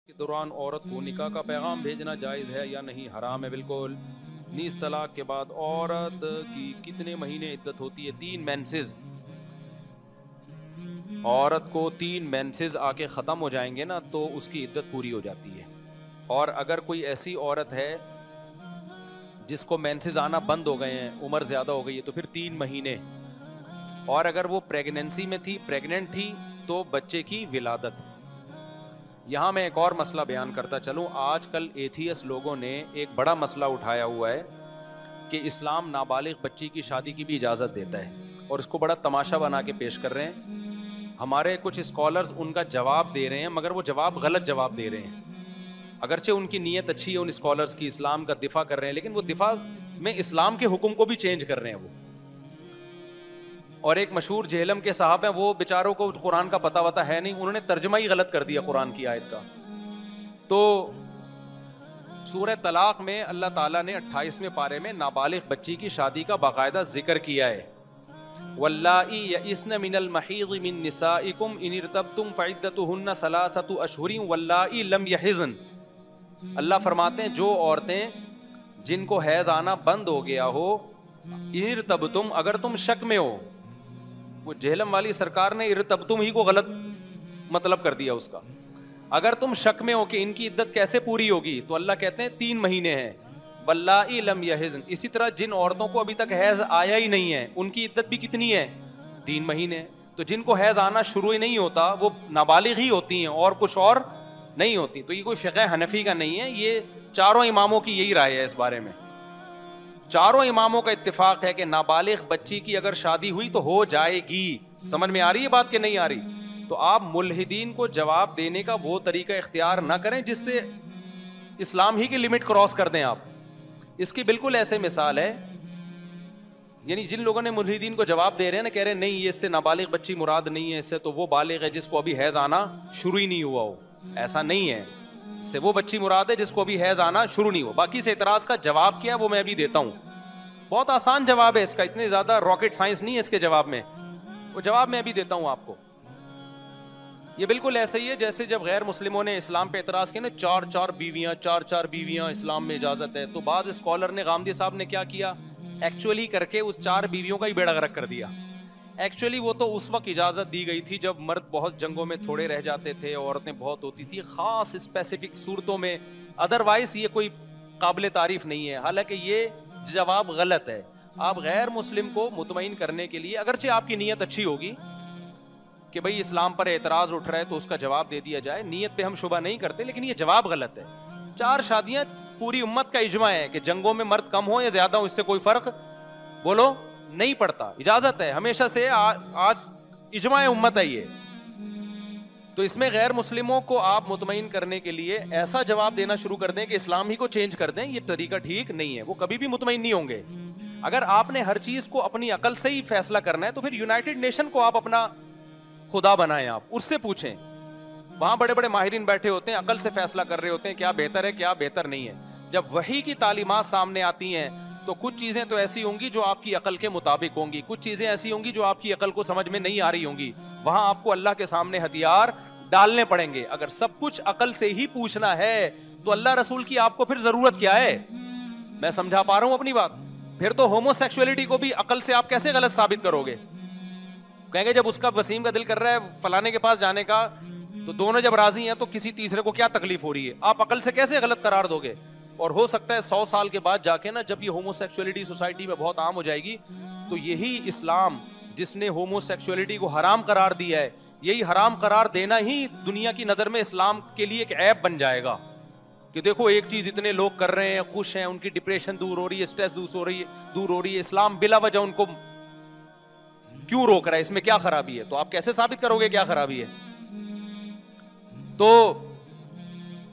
के दौरान औरत को निकाह का पैगाम भेजना जायज़ है या नहीं? हराम है बिल्कुल। नीस तलाक के बाद औरत की कितने महीने इद्दत होती है? 3 मेंसेस। औरत को 3 मेंसेस आके ख़त्म हो जाएंगे ना तो उसकी इद्दत पूरी हो जाती है। और अगर कोई ऐसी औरत है जिसको मेंसेस आना बंद हो गए हैं, उम्र ज़्यादा हो गई है, तो फिर 3 महीने। और अगर वो प्रेगनेंसी में थी, प्रेग्नेंट थी, तो बच्चे की विलादत। यहाँ मैं एक और मसला बयान करता चलूँ। आजकल एथियस लोगों ने एक बड़ा मसला उठाया हुआ है कि इस्लाम नाबालिग बच्ची की शादी की भी इजाज़त देता है और इसको बड़ा तमाशा बना के पेश कर रहे हैं। हमारे कुछ स्कॉलर्स उनका जवाब दे रहे हैं, मगर वो जवाब गलत जवाब दे रहे हैं। अगरचे उनकी नीयत अच्छी है उन स्कॉलर्स की, इस्लाम का दिफा कर रहे हैं, लेकिन वो दिफा में इस्लाम के हुक्म को भी चेंज कर रहे हैं वो। और एक मशहूर जेहलम के साहब हैं, वो बेचारों को कुरान का पता वता है नहीं, उन्होंने तर्जमा ही गलत कर दिया कुरान की आयत का। तो सूरह तलाक में अल्लाह ताला ने 28वें पारे में नाबालिग बच्ची की शादी का बाकायदा जिक्र किया है। वल्लाई यइस्न मिनल महीज़ मिन निसाइकुम इन इर्तबतुम फइद्दतुहुन्ना सलासतु अशहुरिन वल्लाई लम यहिज़न। अल्लाह फरमाते हैं जो औरतें जिनको हैज आना बंद हो गया हो, इर्तबतुम अगर तुम शक में हो, वो जेहलम वाली सरकार ने इर्तबतुम ही को गलत मतलब कर दिया उसका। अगर तुम शक में हो कि इनकी इद्दत कैसे पूरी होगी, तो अल्लाह कहते हैं 3 महीने हैं। वल्लाई लम यहिज़न। इसी तरह जिन औरतों को अभी तक हैज आया ही नहीं है, उनकी इद्दत भी कितनी है? 3 महीने। तो जिनको हैज आना शुरू ही नहीं होता वो नाबालिग ही होती हैं और कुछ और नहीं होती। तो ये कोई फ़िक़्ह हनफी का नहीं है, ये चारों इमामों की यही राय है इस बारे में। चारों इमामों का इत्तिफाक है कि नाबालिग बच्ची की अगर शादी हुई तो हो जाएगी। समझ में आ रही है बात कि नहीं आ रही? तो आप मुल्हिदीन को जवाब देने का वो तरीका इख्तियार ना करें जिससे इस्लाम ही की लिमिट क्रॉस कर दें आप। इसकी बिल्कुल ऐसे मिसाल है, यानी जिन लोगों ने मुल्हिदीन को जवाब दे रहे हैं ना, कह रहे हैं नहीं ये इससे नाबालिग बच्ची मुराद नहीं है, इससे तो वो बालिग है जिसको अभी हैज आना शुरू ही नहीं हुआ हो। ऐसा नहीं है, इससे वो बच्ची मुराद है जिसको अभी हैज आना शुरू नहीं हुआ। बाकी से इतराज का जवाब क्या है वो मैं अभी देता हूँ। बहुत आसान जवाब है इसका, इतनी ज्यादा रॉकेट साइंस नहीं है इसके जवाब में। वो जवाब मैं अभी देता हूँ आपको। ये बिल्कुल ऐसे ही है जैसे जब गैर मुस्लिमों ने इस्लाम पे एतराज़ किया ना, 4 बीवियां इस्लाम में इजाज़त है, तो बाज़ स्कॉलर ने, गामदी साहब ने क्या किया, एक्चुअली करके उस 4 बीवियों का ही बेड़ा गर्क कर दिया। एक्चुअली वो तो उस वक्त इजाज़त दी गई थी जब मर्द बहुत जंगों में थोड़े रह जाते थे, औरतें बहुत होती थी, ख़ास स्पेसिफिक सूरतों में। अदरवाइज ये कोई काबिल तारीफ नहीं है। हालांकि ये जवाब गलत है। आप गैर मुस्लिम को मुतमईन करने के लिए, अगरचे आपकी नीयत अच्छी होगी कि भाई इस्लाम पर एतराज़ उठ रहा है तो उसका जवाब दे दिया जाए, नीयत पे हम शुबा नहीं करते, लेकिन ये जवाब गलत है। 4 शादियां, पूरी उम्मत का इजमा है कि जंगों में मर्द कम हो या ज्यादा हो, इससे कोई फर्क बोलो नहीं पड़ता, इजाजत है हमेशा से। आज इजमा उम्मत है ये। तो इसमें गैर मुस्लिमों को आप मुतमईन करने के लिए ऐसा जवाब देना शुरू कर दें कि इस्लाम ही को चेंज कर दें, ये तरीका ठीक नहीं है। वो कभी भी मुतमईन नहीं होंगे। अगर आपने हर चीज को अपनी अकल से ही फैसला करना है तो फिर यूनाइटेड नेशन को आप अपना खुदा बनाएं, आप उससे पूछें। वहां बड़े बड़े माहिरीन बैठे होते हैं, अकल से फैसला कर रहे होते हैं क्या बेहतर है क्या बेहतर नहीं है। जब वही की तालीमात सामने आती हैं तो कुछ चीजें तो ऐसी होंगी जो आपकी अकल के मुताबिक होंगी, कुछ चीजें ऐसी होंगी जो आपकी अकल को समझ में नहीं आ रही होंगी। वहां आपको अल्लाह के सामने हथियार डालने पड़ेंगे। अगर सब कुछ अकल से ही पूछना है तो अल्लाह रसूल की आपको फिर जरूरत क्या है? मैं समझा पा रहा हूं अपनी बात? फिर तो होमोसेक्सुअलिटी को भी अकल से आप कैसे गलत साबित करोगे? कहेंगे जब उसका वसीम का दिल कर रहा है फलाने के पास जाने का, तो दोनों जब राजी हैं तो किसी तीसरे को क्या तकलीफ हो रही है? आप अकल से कैसे गलत करार दोगे? और हो सकता है 100 साल के बाद जाके ना, जब ये होमोसेक्सुअलिटी सोसाइटी में बहुत आम हो जाएगी, तो यही इस्लाम जिसने होमोसेक्सुअलिटी को हराम करार दिया है, यही हराम करार देना ही दुनिया की नजर में इस्लाम के लिए एक ऐब बन जाएगा कि देखो एक चीज इतने लोग कर रहे हैं, खुश हैं, उनकी डिप्रेशन दूर हो रही है, स्ट्रेस दूर हो रही है, इस्लाम बिला वजह उनको क्यों रोक रहा है? इसमें क्या खराबी है? तो आप कैसे साबित करोगे क्या खराबी है? तो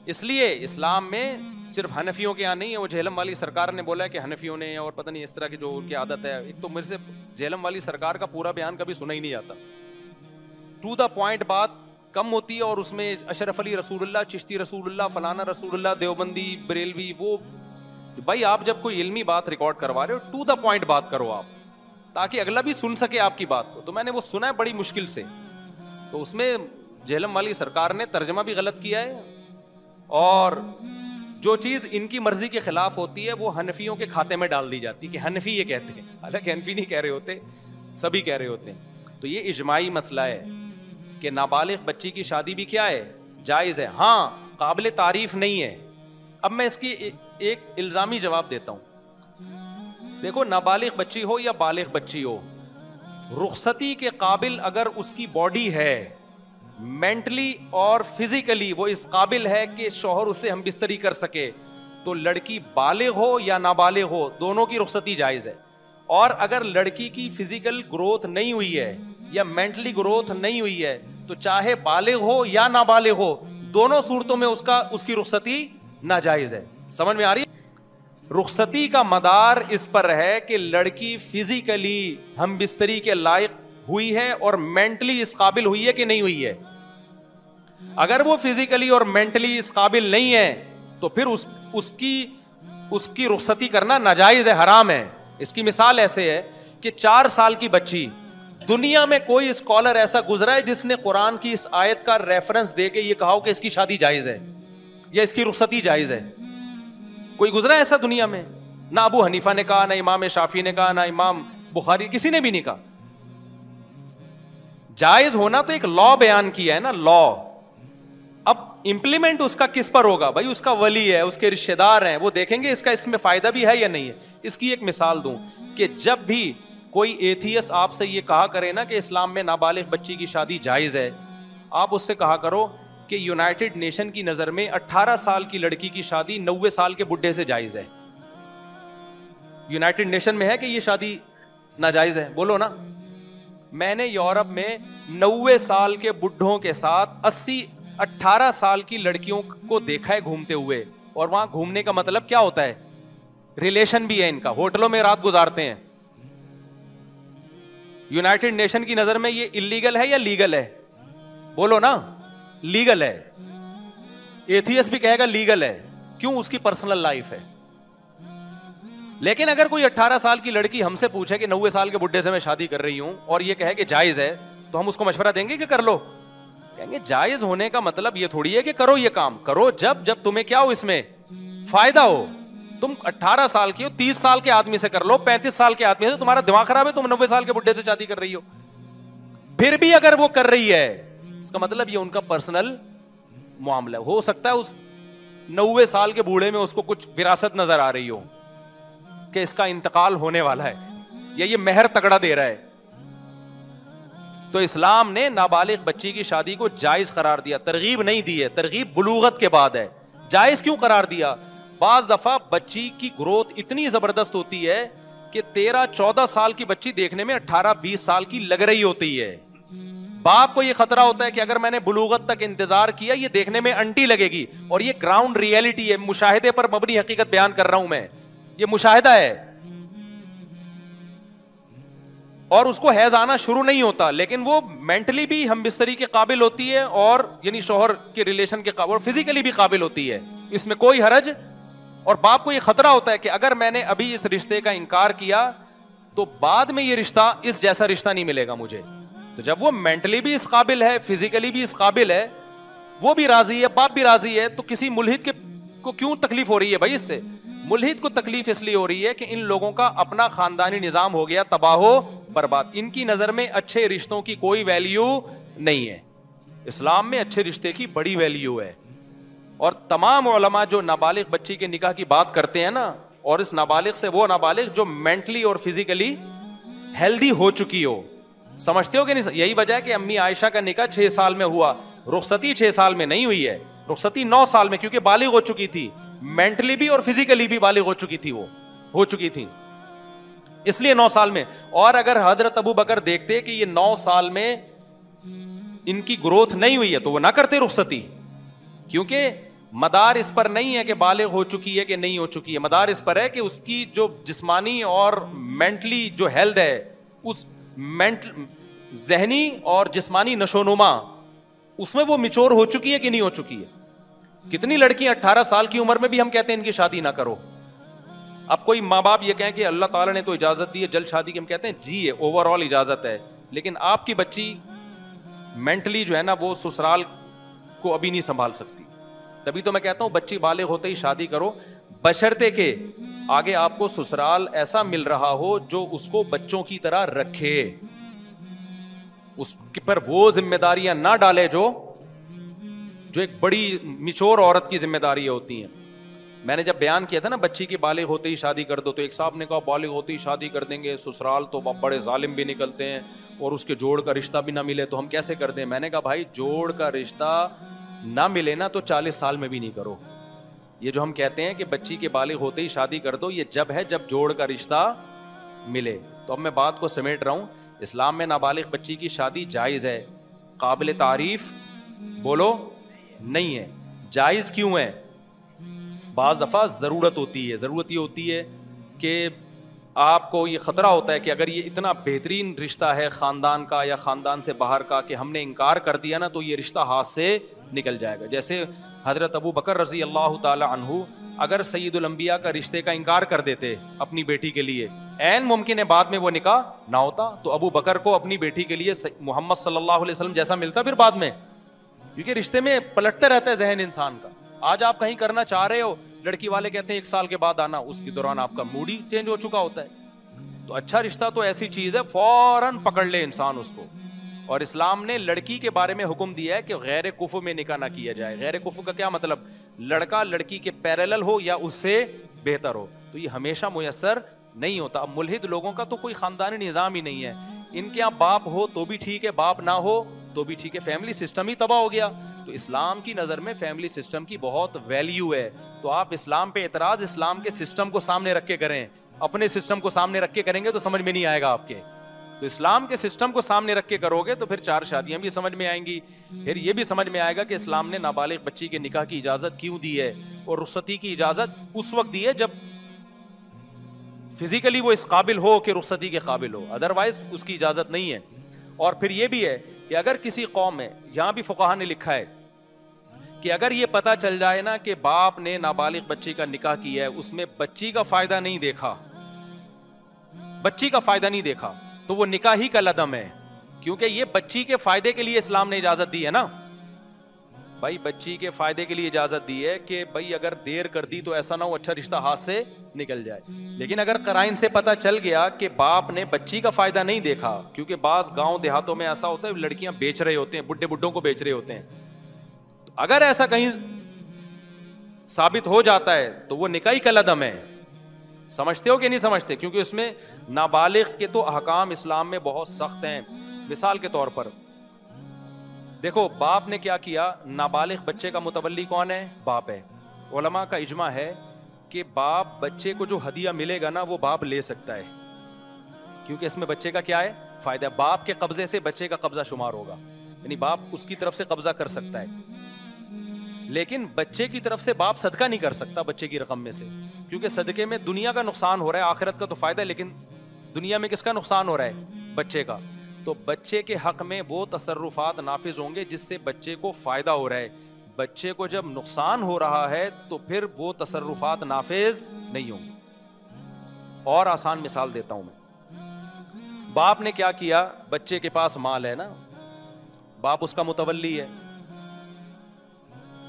इसलिए इस्लाम में सिर्फ हनफियों के यहाँ नहीं है। वो झेलम वाली सरकार ने बोला है कि हनफियों ने, और पता नहीं इस तरह की जो उनकी आदत है। एक तो मेरे से झेलम वाली सरकार का पूरा बयान कभी सुना ही नहीं जाता, टू द पॉइंट बात कम होती है, और उसमें अशरफ अली रसूलुल्लाह, चिश्ती रसूलुल्लाह, फलाना रसूलुल्लाह, देवबंदी, बरेलवी, वो भाई आप जब कोई इल्मी बात रिकॉर्ड करवा रहे हो टू द पॉइंट बात करो आप, ताकि अगला भी सुन सके आपकी बात को। तो मैंने वो सुना है बड़ी मुश्किल से। तो उसमें झेलम वाली सरकार ने तर्जमा भी गलत किया है, और जो चीज इनकी मर्जी के खिलाफ होती है वो हनफियों के खाते में डाल दी जाती है कि हनफी ये कहते हैं, हालांकि हनफी नहीं कह रहे होते, सभी कह रहे होते हैं। तो ये इजमाई मसला है कि नाबालिग बच्ची की शादी भी क्या है, जायज है, हाँ काबिल तारीफ नहीं है। अब मैं इसकी एक इल्जामी जवाब देता हूं। देखो, नाबालिग बच्ची हो या बालिग बच्ची हो, रुखसती के काबिल अगर उसकी बॉडी है, मेंटली और फिजिकली वो इस काबिल है कि शौहर उससे हम बिस्तरी कर सके, तो लड़की बालिग हो या नाबालिग हो दोनों की रुखसती जायज है। और अगर लड़की की फिजिकल ग्रोथ नहीं हुई है या मेंटली ग्रोथ नहीं हुई है तो चाहे बालिग हो या नाबालिग हो, दोनों सूरतों में उसकी रुखसती नाजायज है। समझ में आ रही है? रुखसती का मदार इस पर है कि लड़की फिजिकली हम बिस्तरी के लायक हुई है और मेंटली इस काबिल हुई है कि नहीं हुई है। अगर वो फिजिकली और मेंटली इस काबिल नहीं है तो फिर उसकी रुखसती करना नाजायज है, हराम है। इसकी मिसाल ऐसे है कि 4 साल की बच्ची, दुनिया में कोई स्कॉलर ऐसा गुजरा है जिसने कुरान की इस आयत का रेफरेंस देके ये कहा हो कि इसकी शादी जायज है या इसकी रुखसती जायज है? कोई गुजरा है ऐसा दुनिया में? ना अबू हनीफा ने कहा, ना इमाम शाफी ने कहा, ना इमाम बुखारी, किसी ने भी नहीं कहा। जायज होना तो एक लॉ बयान किया है ना, लॉ। अब इंप्लीमेंट उसका किस पर होगा? भाई उसका वली है, उसके रिश्तेदार हैं, वो देखेंगे इसका इसमें फायदा भी है या नहीं है। इसकी एक मिसाल दूं कि जब भी कोई एथियस आपसे ये कहा करे ना कि इस्लाम में नाबालिग बच्ची की शादी जायज है, आप उससे कहा करो कि यूनाइटेड नेशन की नजर में 18 साल की लड़की की शादी 90 साल के बुढ़े से जायज है। यूनाइटेड नेशन में है कि ये शादी नाजायज है? बोलो ना। मैंने यूरोप में 90 साल के बुढ़ों के साथ 18 साल की लड़कियों को देखा है घूमते हुए। और वहां घूमने का मतलब क्या होता है? रिलेशन भी है इनका, होटलों में रात गुजारते हैं। यूनाइटेड नेशन की नजर में ये इलीगल है या लीगल है? बोलो ना। लीगल है। एथियस भी कहेगा लीगल है। क्यों? उसकी पर्सनल लाइफ है। लेकिन अगर कोई 18 साल की लड़की हमसे पूछे कि 90 साल के बुढ़े से मैं शादी कर रही हूं और ये कहे कि जायज है, तो हम उसको मशवरा देंगे कि कर लो? कहेंगे जायज होने का मतलब ये थोड़ी है कि करो, ये काम करो जब तुम्हें क्या हो, इसमें फायदा हो। तुम 18 साल की हो, 30 साल के आदमी से कर लो, 35 साल के आदमी से, तुम्हारा दिमाग खराब है, तुम 90 साल के बुढ़े से शादी कर रही हो। फिर भी अगर वो कर रही है, इसका मतलब ये उनका पर्सनल मामला। हो सकता है उस 90 साल के बूढ़े में उसको कुछ विरासत नजर आ रही हो कि इसका इंतकाल होने वाला है या ये मेहर तगड़ा दे रहा है। तो इस्लाम ने नाबालिग बच्ची की शादी को जायज करार दिया, तरगीब नहीं दी है। तरगीब बुलूगत के बाद है। जायज क्यों करार दिया? बाज दफा बच्ची की ग्रोथ इतनी जबरदस्त होती है कि 13-14 साल की बच्ची देखने में 18-20 साल की लग रही होती है। बाप को यह खतरा होता है कि अगर मैंने बुलूगत तक इंतजार किया, ये देखने में अंटी लगेगी। और ये ग्राउंड रियलिटी है, मुशाहिदे पर मबनी हकीकत बयान कर रहा हूं मैं, ये मुशाहिदा है। और उसको हैज आना शुरू नहीं होता, लेकिन वो मेंटली भी हम बिस्तरी के काबिल होती है और यानी शौहर के रिलेशन के काबिल, और फिजिकली भी काबिल होती है। इसमें कोई हरज। और बाप को ये खतरा होता है कि अगर मैंने अभी इस रिश्ते का इनकार किया तो बाद में ये रिश्ता इस जैसा रिश्ता नहीं मिलेगा मुझे। तो जब वो मेंटली भी इस काबिल है, फिजिकली भी इस काबिल है, वो भी राजी है, बाप भी राजी है, तो किसी मुल्हिद को क्यों तकलीफ हो रही है भाई इससे? मुल्हिद को तकलीफ इसलिए हो रही है कि इन लोगों का अपना खानदानी निजाम हो गया तबाहो बर्बाद। इनकी नजर में अच्छे रिश्तों की कोई वैल्यू नहीं है। इस्लाम में अच्छे रिश्ते की बड़ी वैल्यू है। और तमाम उलमा जो नाबालिग बच्ची के निकाह की बात करते हैं ना, और इस नाबालिग से वो नाबालिग जो मेंटली और फिजिकली हेल्दी हो चुकी हो, समझते हो कि नहीं? यही वजह है कि अम्मी आयशा का निकाह 6 साल में हुआ, रुखसती 6 साल में नहीं हुई है, रुखसती 9 साल में, क्योंकि बालिग हो चुकी थी, मेंटली भी और फिजिकली भी बालिग हो चुकी थी, वो हो चुकी थी, इसलिए 9 साल में। और अगर हजरत अबू बकर देखते कि ये 9 साल में इनकी ग्रोथ नहीं हुई है तो वो ना करते रुखसती, क्योंकि मदार इस पर नहीं है कि बालिग हो चुकी है कि नहीं हो चुकी है। मदार इस पर है कि उसकी जो जिस्मानी और मेंटली जो हेल्थ है, उस जहनी और जिस्मानी नशोनुमा, उसमें वो मिचोर हो चुकी है कि नहीं हो चुकी है। कितनी लड़कियां 18 साल की उम्र में भी हम कहते हैं इनकी शादी ना करो। अब कोई माँ बाप ये कहें कि अल्लाह ताला ने तो इजाजत दी है जल्द शादी की, हम कहते हैं जी है, ओवरऑल इजाजत है, लेकिन आपकी बच्ची मेंटली जो है ना वो ससुराल को अभी नहीं संभाल सकती, तभी तो मैं कहता हूं बच्ची बालिग होते ही शादी करो, बशर्ते के आगे आपको ससुराल ऐसा मिल रहा हो जो उसको बच्चों की तरह रखे, उसके पर वो जिम्मेदारियां ना डाले जो एक बड़ी मिचोर औरत की जिम्मेदारियां होती हैं। मैंने जब बयान किया था ना बच्ची की बालिग होते ही शादी कर दो, तो एक साहब ने कहा बालिग होते ही शादी कर देंगे, ससुराल तो बड़े जालिम भी निकलते हैं और उसके जोड़ का रिश्ता भी ना मिले तो हम कैसे कर दें। मैंने कहा भाई जोड़ का रिश्ता ना मिले ना तो 40 साल में भी नहीं करो। ये जो हम कहते हैं कि बच्ची के बालिग होते ही शादी कर दो, ये जब है जब जोड़ का रिश्ता मिले। तो अब मैं बात को समेट रहा हूं, इस्लाम में नाबालिग बच्ची की शादी जायज है, काबिल तारीफ बोलो नहीं है। जायज क्यों है? बाज़ दफ़ा ज़रूरत होती है। ज़रूरत ये होती है कि आपको ये ख़तरा होता है कि अगर ये इतना बेहतरीन रिश्ता है ख़ानदान का या ख़ानदान से बाहर का कि हमने इनकार कर दिया ना तो ये रिश्ता हाथ से निकल जाएगा। जैसे हज़रत अबू बकर रज़ी अल्लाह ताला अन्हु अगर सैयदुल अंबिया का रिश्ते का इनकार कर देते अपनी बेटी के लिए, ऐन मुमकिन है बाद में वो निकाह ना होता, तो अबू बकर को अपनी बेटी के लिए मोहम्मद सल्लल्लाहु अलैहि वसल्लम जैसा मिलता फिर बाद में, क्योंकि रिश्ते में पलटता रहता है जहन इंसान का। आज आप कहीं करना चाह रहे हो, लड़की वाले कहते हैं 1 साल के बाद आना, उसके दौरान आपका मूड ही चेंज हो चुका होता है। तो अच्छा रिश्ता तो ऐसी चीज है फौरन पकड़ ले इंसान उसको। और इस्लाम ने लड़की के बारे में हुक्म दिया है कि गैर कुफु में निकाह ना किया जाए। गैर कुफु का क्या मतलब? लड़का लड़की के पैरेलल हो या उससे बेहतर हो। तो ये हमेशा मुयस्सर नहीं होता। अब मुल्हिद लोगों का तो कोई खानदानी निज़ाम ही नहीं है। इनके यहाँ बाप हो तो भी ठीक है, बाप ना हो तो भी ठीक है, फैमिली सिस्टम ही तबाह हो गया। तो इस्लाम की नज़र में फैमिली सिस्टम की बहुत वैल्यू है। तो आप इस्लाम पे एतराज़ इस्लाम के सिस्टम को सामने रख के करें, अपने सिस्टम को सामने रख के करेंगे तो समझ में नहीं आएगा आपके। तो इस्लाम के सिस्टम को सामने रख के करोगे तो फिर 4 शादियां भी समझ में आएंगी। फिर ये भी समझ में आएगा कि इस्लाम ने नाबालिग बच्ची के निकाह की इजाज़त क्यों दी है, और रुखसती की इजाज़त उस वक्त दी है जब फिजिकली वो इस काबिल हो कि रुखसती के काबिल हो, अदरवाइज उसकी इजाज़त नहीं है। और फिर ये भी है कि अगर किसी कौम में, यहाँ भी फुक़हा ने लिखा है कि अगर ये पता चल जाए ना कि बाप ने नाबालिग बच्ची का निकाह किया है, उसमें बच्ची का फायदा नहीं देखा, बच्ची का फायदा नहीं देखा, तो वो निकाह ही का लदम है। क्योंकि ये बच्ची के फायदे के लिए इस्लाम ने इजाजत दी है ना भाई, बच्ची के फायदे के लिए इजाजत दी है कि भाई अगर देर कर दी तो ऐसा ना हो अच्छा रिश्ता हाथ से निकल जाए। लेकिन अगर कराइन से पता चल गया कि बाप ने बच्ची का फायदा नहीं देखा, क्योंकि बास गांव देहातों में ऐसा होता है लड़कियां बेच रहे होते हैं, बुड्ढे बुड्ढों को बेच रहे होते हैं, तो अगर ऐसा कहीं साबित हो जाता है तो वो निकाह ही का लदम है। समझते हो कि नहीं समझते? क्योंकि उसमें नाबालिग के तो अहकाम इस्लाम में बहुत सख्त हैं। मिसाल के तौर पर देखो, बाप ने क्या किया, नाबालिग बच्चे का मुतवल्ली कौन है? बाप है। उलमा का इजमा है कि बाप बच्चे को जो हदिया मिलेगा ना वो बाप ले सकता है, क्योंकि इसमें बच्चे का क्या है? फायदा। बाप के कब्जे से बच्चे का कब्जा शुमार होगा, यानी बाप उसकी तरफ से कब्जा कर सकता है। लेकिन बच्चे की तरफ से बाप सदका नहीं कर सकता बच्चे की रकम में से, क्योंकि सदके में दुनिया का नुकसान हो रहा है, आखिरत का तो फायदा है, लेकिन दुनिया में किसका नुकसान हो रहा है? बच्चे का। तो बच्चे के हक में वो तसर्रुफात नाफिज होंगे जिससे बच्चे को फायदा हो रहा है। बच्चे को जब नुकसान हो रहा है तो फिर वो तसर्रुफात नाफिज नहीं होंगे। और आसान मिसाल देता हूं मैं। बाप ने क्या किया, बच्चे के पास माल है ना, बाप उसका मुतवल्ली है।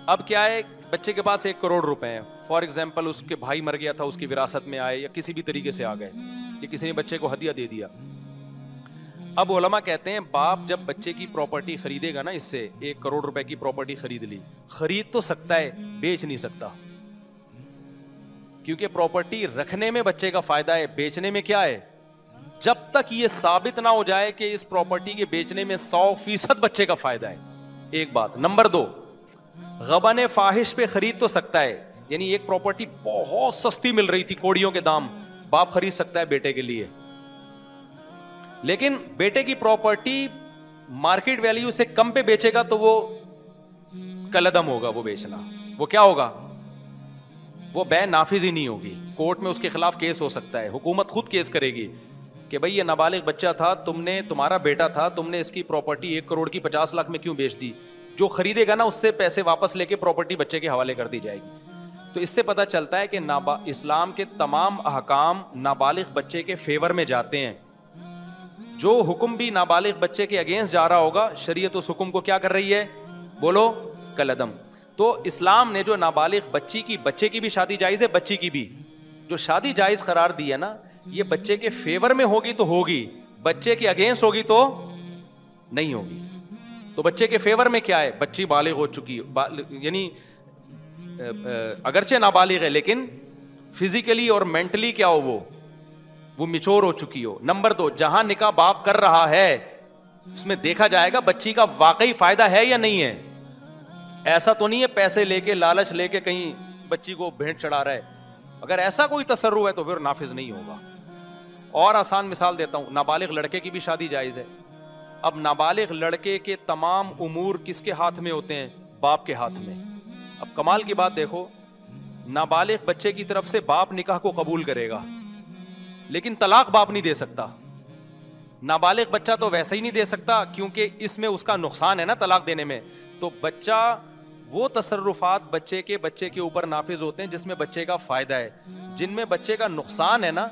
अब क्या है, बच्चे के पास 1 करोड़ रुपए हैं, फॉर एग्जाम्पल उसके भाई मर गया था, उसकी विरासत में आए या किसी भी तरीके से आ गए, या किसी ने बच्चे को हदिया दे दिया। अब उलमा कहते हैं बाप जब बच्चे की प्रॉपर्टी खरीदेगा ना, इससे 1 करोड़ रुपए की प्रॉपर्टी खरीद ली, खरीद तो सकता है, बेच नहीं सकता, क्योंकि प्रॉपर्टी रखने में बच्चे का फायदा है, बेचने में क्या है? जब तक ये साबित ना हो जाए कि इस प्रॉपर्टी के बेचने में 100% बच्चे का फायदा है। एक बात। नंबर 2, गबन फाहिश पे खरीद तो सकता है, यानी एक प्रॉपर्टी बहुत सस्ती मिल रही थी, कोड़ियों के दाम, बाप खरीद सकता है बेटे के लिए, लेकिन बेटे की प्रॉपर्टी मार्केट वैल्यू से कम पे बेचेगा तो वो कलदम होगा, वो बेचना, वो क्या होगा? वो बै नाफिज ही नहीं होगी, कोर्ट में उसके खिलाफ केस हो सकता है, हुकूमत खुद केस करेगी कि भाई ये नाबालिग बच्चा था, तुम्हारा बेटा था, तुमने इसकी प्रॉपर्टी 1 करोड़ की 50 लाख में क्यों बेच दी? जो खरीदेगा ना उससे पैसे वापस लेके प्रॉपर्टी बच्चे के हवाले कर दी जाएगी। तो इससे पता चलता है कि इस्लाम के तमाम अहकाम नाबालिग बच्चे के फेवर में जाते हैं। जो हुक्म भी नाबालिग बच्चे के अगेंस्ट जा रहा होगा, शरीयत उस हुक्म को क्या कर रही है? बोलो, कलदम। तो इस्लाम ने जो नाबालिग बच्चे की भी शादी जायज़ है, बच्ची की भी जो शादी जायज़ करार दी है ना, ये बच्चे के फेवर में होगी तो होगी, बच्चे के अगेंस्ट होगी तो नहीं होगी। तो बच्चे के फेवर में क्या है, बच्ची बालिग हो चुकी है, यानी अगरचे नाबालिग है लेकिन फिजिकली और मेंटली क्या हो, वो मिच्योर हो चुकी हो। नंबर 2, जहां निकाह बाप कर रहा है उसमें देखा जाएगा बच्ची का वाकई फायदा है या नहीं है। ऐसा तो नहीं है पैसे लेके लालच लेके कहीं बच्ची को भेंट चढ़ा रहा है। अगर ऐसा कोई तसर्रुफ है तो फिर नाफिज नहीं होगा। और आसान मिसाल देता हूं, नाबालिग लड़के की भी शादी जायज है। अब नाबालिग लड़के के तमाम उमूर किसके हाथ में होते हैं, बाप के हाथ में। अब कमाल की बात देखो, नाबालिग बच्चे की तरफ से बाप निकाह को कबूल करेगा लेकिन तलाक बाप नहीं दे सकता। नाबालिग बच्चा तो वैसे ही नहीं दे सकता क्योंकि इसमें उसका नुकसान है ना तलाक देने में। तो बच्चा, वो तसर्रुफात बच्चे के ऊपर नाफिज होते हैं जिसमें बच्चे का फायदा है। जिनमें बच्चे का नुकसान है ना,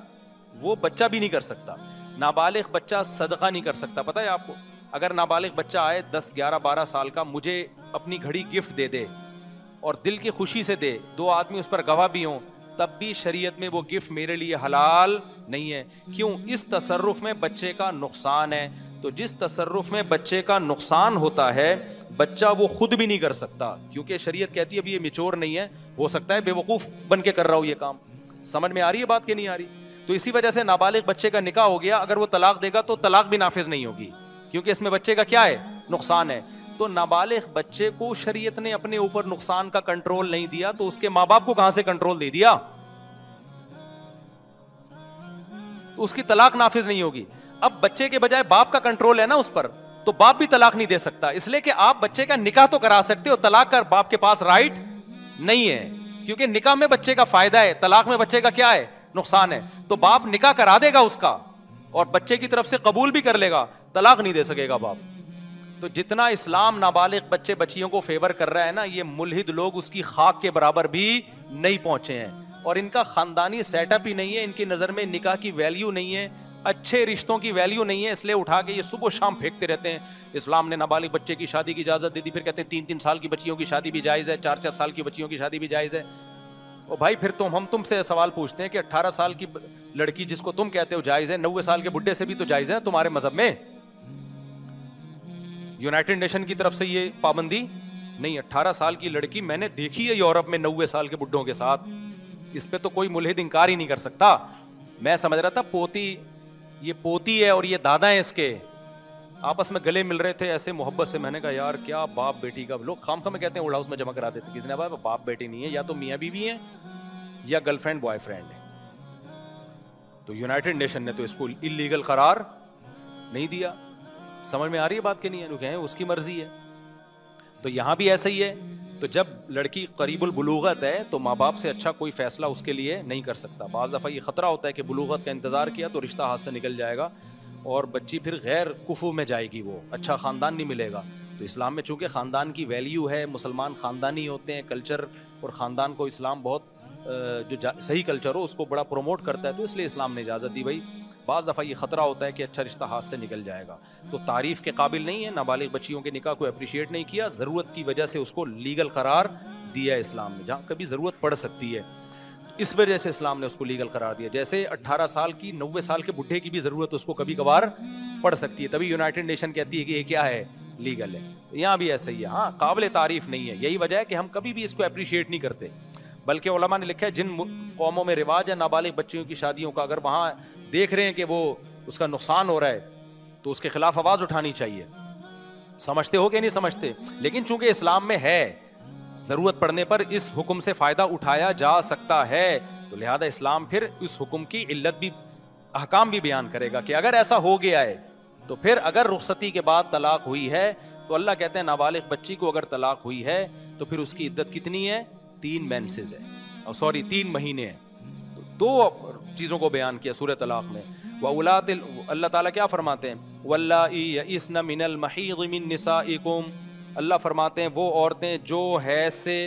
वो बच्चा भी नहीं कर सकता। नाबालिग बच्चा सदका नहीं कर सकता। पता है आपको, अगर नाबालिग बच्चा आए 10, 11, 12 साल का, मुझे अपनी घड़ी गिफ्ट दे दे और दिल की खुशी से दे, 2 आदमी उस पर गवाह भी हों, तब भी शरीयत में वो गिफ्ट मेरे लिए हलाल नहीं है। क्यों? इस तसर्रुफ में बच्चे का नुकसान है। तो जिस तसर्रुफ में बच्चे का नुकसान होता है, बच्चा वो खुद भी नहीं कर सकता क्योंकि शरीयत कहती है अभी ये मैच्योर नहीं है, हो सकता है बेवकूफ़ बन के कर रहा हो ये काम। समझ में आ रही है बात कि नहीं आ रही? तो इसी वजह से नाबालिग बच्चे का निकाह हो गया, अगर वो तलाक देगा तो तलाक भी नाफिज नहीं होगी क्योंकि इसमें बच्चे का क्या है, नुकसान है। तो नाबालिग बच्चे को शरीयत ने अपने ऊपर नुकसान का कंट्रोल नहीं दिया, तो उसके माँ बाप को कहां से कंट्रोल दे दिया? तो उसकी तलाक नाफिज नहीं होगी। अब बच्चे के बजाय बाप का कंट्रोल है ना उस पर, तो बाप भी तलाक नहीं दे सकता। इसलिए कि आप बच्चे का निकाह तो करा सकते हो, तलाक का बाप के पास राइट नहीं है क्योंकि निकाह में बच्चे का फायदा है, तलाक में बच्चे का क्या है, नुकसान है। तो बाप निकाह करा देगा उसका और बच्चे की तरफ से कबूल भी कर लेगा, तलाक नहीं दे सकेगा बाप। तो जितना इस्लाम नाबालिग बच्चे बच्चियों को फेवर कर रहा है ना, ये मुल्हिद लोग उसकी खाक के बराबर भी नहीं पहुंचे हैं। और इनका खानदानी सेटअप ही नहीं है, इनकी नज़र में निकाह की वैल्यू नहीं है, अच्छे रिश्तों की वैल्यू नहीं है, इसलिए उठा के ये सुबह शाम फेंकते रहते हैं। इस्लाम ने नाबालिग बच्चे की शादी की इजाज़त दे दी, फिर कहते हैं 3-3 साल की बच्चियों की शादी भी जायज़ है, 4-4 साल की बच्चियों की शादी भी जायज़ है। और भाई फिर हम तुमसे सवाल पूछते हैं कि 18 साल की लड़की जिसको तुम कहते हो जायज़ है, 90 साल के बुढ़े से भी तो जायज़ है तुम्हारे मजहब में। यूनाइटेड नेशन की तरफ से ये पाबंदी नहीं। 18 साल की लड़की मैंने देखी है यूरोप में 90 साल के बुड्ढों के साथ, इस पे तो कोई मुल्हिद इंकार ही नहीं कर सकता। मैं समझ रहा था ये पोती है और ये दादा है इसके, आपस में गले मिल रहे थे ऐसे मोहब्बत से। मैंने कहा यार क्या बाप बेटी का, लोग खामखा में कहते हैं ओल्ड हाउस में जमा करा देते, किसी ने कहा बाप बेटी नहीं है, या तो मियाँ बीवी है या गर्लफ्रेंड बॉयफ्रेंड है। तो यूनाइटेड नेशन ने तो इसको इलीगल करार नहीं दिया। समझ में आ रही है बात कि नहीं है? कहें उसकी मर्जी है। तो यहां भी ऐसा ही है। तो जब लड़की करीबुल बुलूगत है तो माँ बाप से अच्छा कोई फैसला उसके लिए नहीं कर सकता। बाज़ दफ़ा ये ख़तरा होता है कि बुलूगत का इंतज़ार किया तो रिश्ता हाथ से निकल जाएगा और बच्ची फिर गैर कुफू में जाएगी, वो अच्छा ख़ानदान नहीं मिलेगा। तो इस्लाम में चूँकि ख़ानदान की वैल्यू है, मुसलमान ख़ानदानी होते हैं, कल्चर और ख़ानदान को इस्लाम बहुत जो सही कल्चर हो उसको बड़ा प्रमोट करता है, तो इसलिए इस्लाम ने इजाज़त दी। भाई बाज़ दफ़ा ये ख़तरा होता है कि अच्छा रिश्ता हाथ से निकल जाएगा, तो तारीफ़ के काबिल नहीं है। नाबालिग बच्चियों के निकाह को अप्रिशिएट नहीं किया, ज़रूरत की वजह से उसको लीगल करार दिया इस्लाम ने, जहाँ कभी ज़रूरत पड़ सकती है इस वजह से इस्लाम ने उसको लीगल करार दिया। जैसे 18 साल की 90 साल के बुढ़े की भी ज़रूरत उसको कभी कभार पड़ सकती है, तभी यूनाइटेड नेशन कहती है कि ये क्या है, लीगल है। तो यहाँ भी ऐसा ही है। हाँ, काबिल तारीफ़ नहीं है, यही वजह है कि हम कभी भी इसको अप्रिशिएट नहीं करते। बल्कि उलमा ने लिखा है जिन कौमों में रिवाज है नाबालिग बच्चियों की शादियों का, अगर वहाँ देख रहे हैं कि वो उसका नुकसान हो रहा है तो उसके खिलाफ आवाज़ उठानी चाहिए। समझते हो कि नहीं समझते? लेकिन चूंकि इस्लाम में है ज़रूरत पड़ने पर इस हुक्म से फ़ायदा उठाया जा सकता है, तो लिहाजा इस्लाम फिर इस हुक्म की इल्लत भी, अहकाम भी बयान करेगा कि अगर ऐसा हो गया है तो फिर अगर रुखसती के बाद तलाक हुई है तो अल्लाह कहते हैं नाबालिग बच्ची को अगर तलाक हुई है तो फिर उसकी इद्दत कितनी है, 3 मेंसेस है, और सॉरी 3 महीने हैं। तो 2 चीज़ों को बयान किया सूरह तलाक में। वउलातिल, अल्लाह ताला क्या फरमाते हैं, वल्लाई यइस्न मिनल महीज़ मिन निसाइकुम, अल्लाह फरमाते हैं वो औरतें जो हैज़ से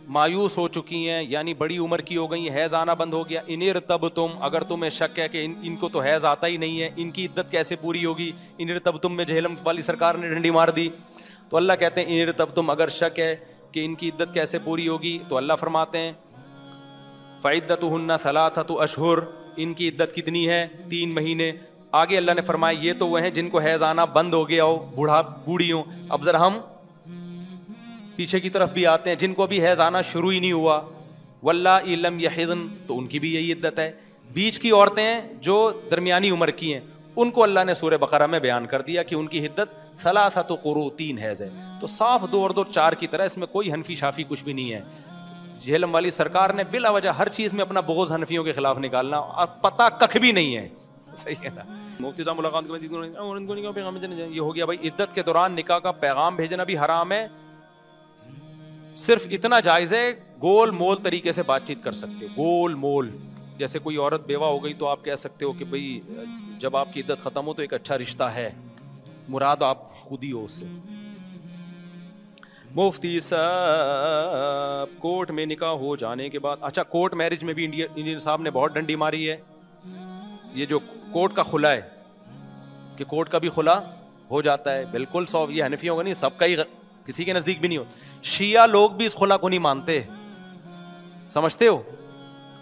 मायूस हो चुकी हैं, यानी बड़ी उम्र की हो गई, हैज़ आना बंद हो गया। इनिर तब तुम, अगर तुम्हें शक है कि इनको तो हैज़ आता ही नहीं है, इनकी इद्दत कैसे पूरी होगी। इनिर तब तुम में जहलम वाली सरकार ने डंडी मार दी। तो अल्लाह कहते हैं इनिर तब तुम, अगर शक है कि इनकी इद्दत कैसे पूरी होगी, तो अल्लाह फरमाते हैं फ़इद्दतुहुन्ना सलासतु अशहुर, इनकी इद्दत कितनी है? 3 महीने। आगे अल्लाह ने फरमाया ये तो वह हैं जिनको हैज़ आना बंद हो गया हो, बूढ़ी हो। अब जरा हम पीछे की तरफ भी आते हैं, जिनको भी हैज़ आना शुरू ही नहीं हुआ, वल्लाइ लम यहिज़न, तो उनकी भी यही इद्दत है। बीच की औरतें हैं जो दरमियानी उम्र की हैं, उनको अल्लाह ने सूरह बकरा में बयान कर दिया कि उनकी हिद्दत सलासतु कुरू, 3 हैज़ है। तो साफ 2 और 2 4 की तरह, इसमें कोई हनफी शाफी कुछ भी नहीं है। झेलम वाली सरकार ने बिला वजह हर चीज़ में अपना बोझ हनफियों के खिलाफ निकालना, और पता कख भी नहीं है। सही है ना? मुफ्ती साहब मुलाकात के बाद ये हो गया भाई, इद्दत के दौरान निकाह का पैगाम भेजना भी हराम है। सिर्फ इतना जायज़ है, गोल मोल तरीके से बातचीत कर सकते हो। गोल मोल, जैसे कोई औरत बेवा हो गई तो आप कह सकते हो कि भाई जब आपकी इद्दत ख़त्म हो तो एक अच्छा रिश्ता है, मुराद आप खुद ही हो उससे। मुफ्ती साहब, कोर्ट में निकाह हो जाने के बाद, अच्छा कोर्ट मैरिज में भी इंडियन साहब ने बहुत डंडी मारी है। ये जो कोर्ट का खुला है कि कोर्ट का भी खुला हो जाता है, बिल्कुल सौ, ये हनफियों का नहीं, सबका ही, किसी के नज़दीक भी नहीं होता। शिया लोग भी इस खुला को नहीं मानते, समझते हो?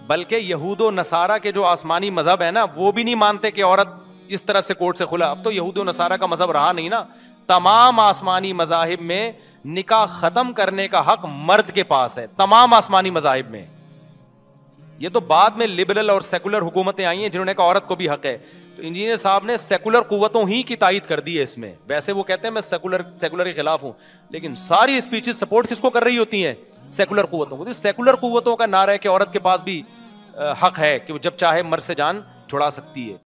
बल्कि यहूदो नसारा के जो आसमानी मजहब है ना, वो भी नहीं मानते कि औरत इस तरह से कोर्ट से खुला। अब तो यहूदो नसारा का मजहब रहा नहीं ना, तमाम आसमानी मजाहिब में निकाह खत्म करने का हक मर्द के पास है, तमाम आसमानी मजाहिब में। ये तो बाद में लिबरल और सेकुलर हुकूमतें आई हैं जिन्होंने कहा औरत को भी हक है। तो इंजीनियर साहब ने सेकुलर कुव्वतों ही की तायद कर दी है इसमें। वैसे वो कहते हैं मैं सेकुलर के खिलाफ हूं, लेकिन सारी स्पीचेस सपोर्ट किसको कर रही होती हैं? सेकुलर कुव्वतों को। तो सेकुलर कुव्वतों का नारा है कि औरत के पास भी हक है कि वो जब चाहे मर्द से जान छुड़ा सकती है।